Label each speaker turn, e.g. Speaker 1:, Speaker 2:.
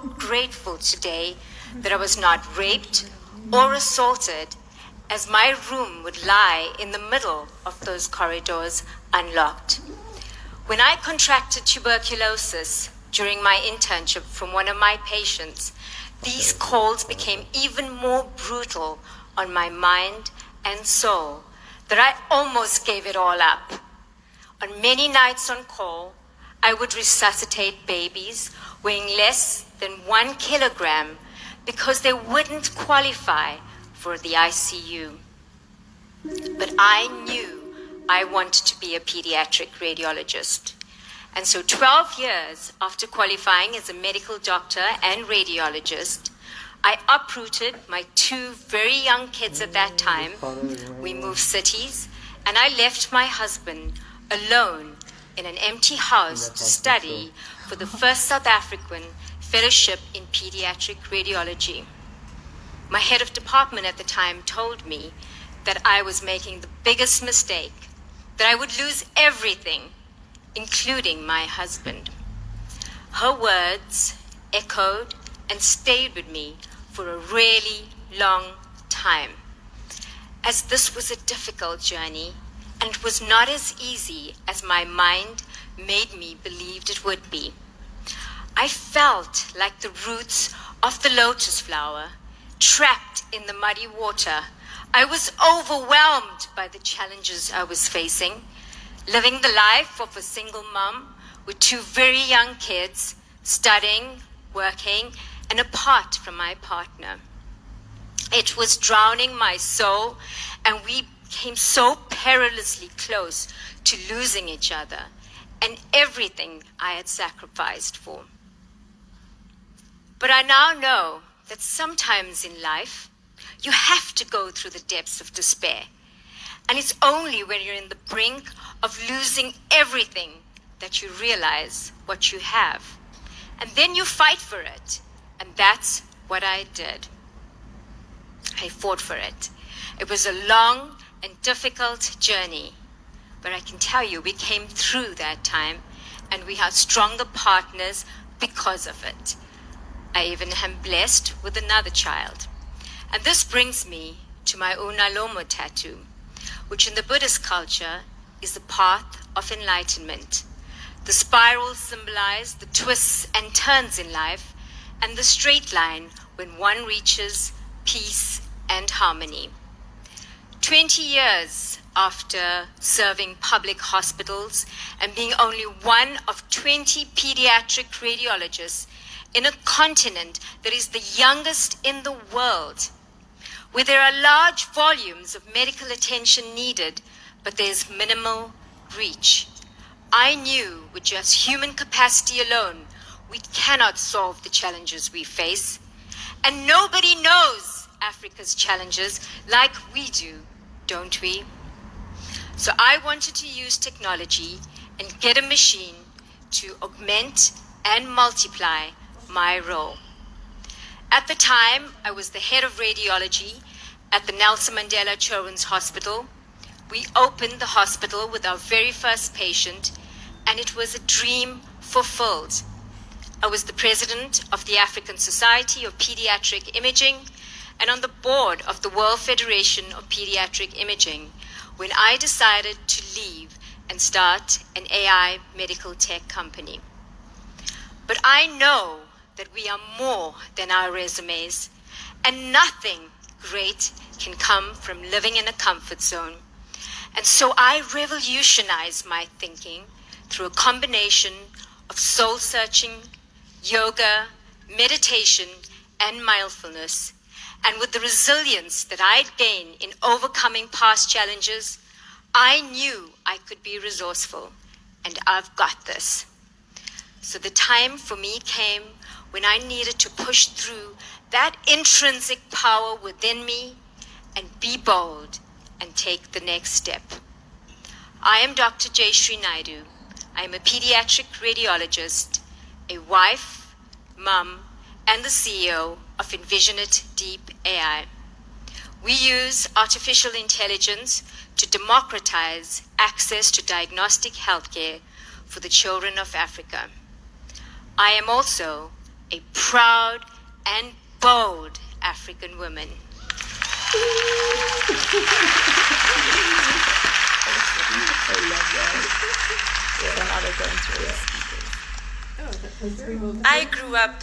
Speaker 1: grateful today that I was not raped or assaulted, as my room would lie in the middle of those corridors unlocked. When I contracted tuberculosis during my internship from one of my patients, these calls became even more brutal on my mind and soul that I almost gave it all up. On many nights on call, I would resuscitate babies weighing less than 1 kilogram because they wouldn't qualify for the ICU. But I knew I wanted to be a pediatric radiologist. And so 12 years after qualifying as a medical doctor and radiologist, I uprooted my 2 very young kids at that time. We moved cities, and I left my husband alone in an empty house to study for the first South African fellowship in pediatric radiology. My head of department at the time told me that I was making the biggest mistake, that I would lose everything, including my husband. Her words echoed and stayed with me for a really long time, as this was a difficult journey and it was not as easy as my mind made me believe it would be. I felt like the roots of the lotus flower, trapped in the muddy water. I was overwhelmed by the challenges I was facing, living the life of a single mom with 2 very young kids, studying, working, and apart from my partner. It was drowning my soul, and we came so perilously close to losing each other and everything I had sacrificed for. But I now know that sometimes in life, you have to go through the depths of despair. And it's only when you're in the brink of losing everything that you realize what you have. And then you fight for it. And that's what I did. I fought for it. It was a long and difficult journey, but I can tell you we came through that time, and we have stronger partners because of it. I even am blessed with another child. And this brings me to my Unalomo tattoo, which in the Buddhist culture is the path of enlightenment. The spirals symbolize the twists and turns in life, and the straight line when one reaches peace and harmony. 20 years after serving public hospitals and being only one of 20 pediatric radiologists in a continent that is the youngest in the world, where there are large volumes of medical attention needed, but there's minimal reach, I knew with just human capacity alone, we cannot solve the challenges we face. And nobody knows Africa's challenges like we do, don't we? So I wanted to use technology and get a machine to augment and multiply my role. At the time, I was the head of radiology at the Nelson Mandela Children's Hospital. We opened the hospital with our very first patient, and it was a dream fulfilled. I was the president of the African Society of Pediatric Imaging and on the board of the World Federation of Pediatric Imaging when I decided to leave and start an AI medical tech company. But I know that we are more than our resumes, and nothing great can come from living in a comfort zone. And so I revolutionized my thinking through a combination of soul-searching, yoga, meditation, and mindfulness. And with the resilience that I'd gained in overcoming past challenges, I knew I could be resourceful, and I've got this. So the time for me came when I needed to push through that intrinsic power within me and be bold and take the next step. I am Dr. Jaishree Naidoo. I am a pediatric radiologist, a wife, mom, and the CEO of Envisionit Deep AI. We use artificial intelligence to democratize access to diagnostic healthcare for the children of Africa. I am also a proud and bold African woman.
Speaker 2: I grew up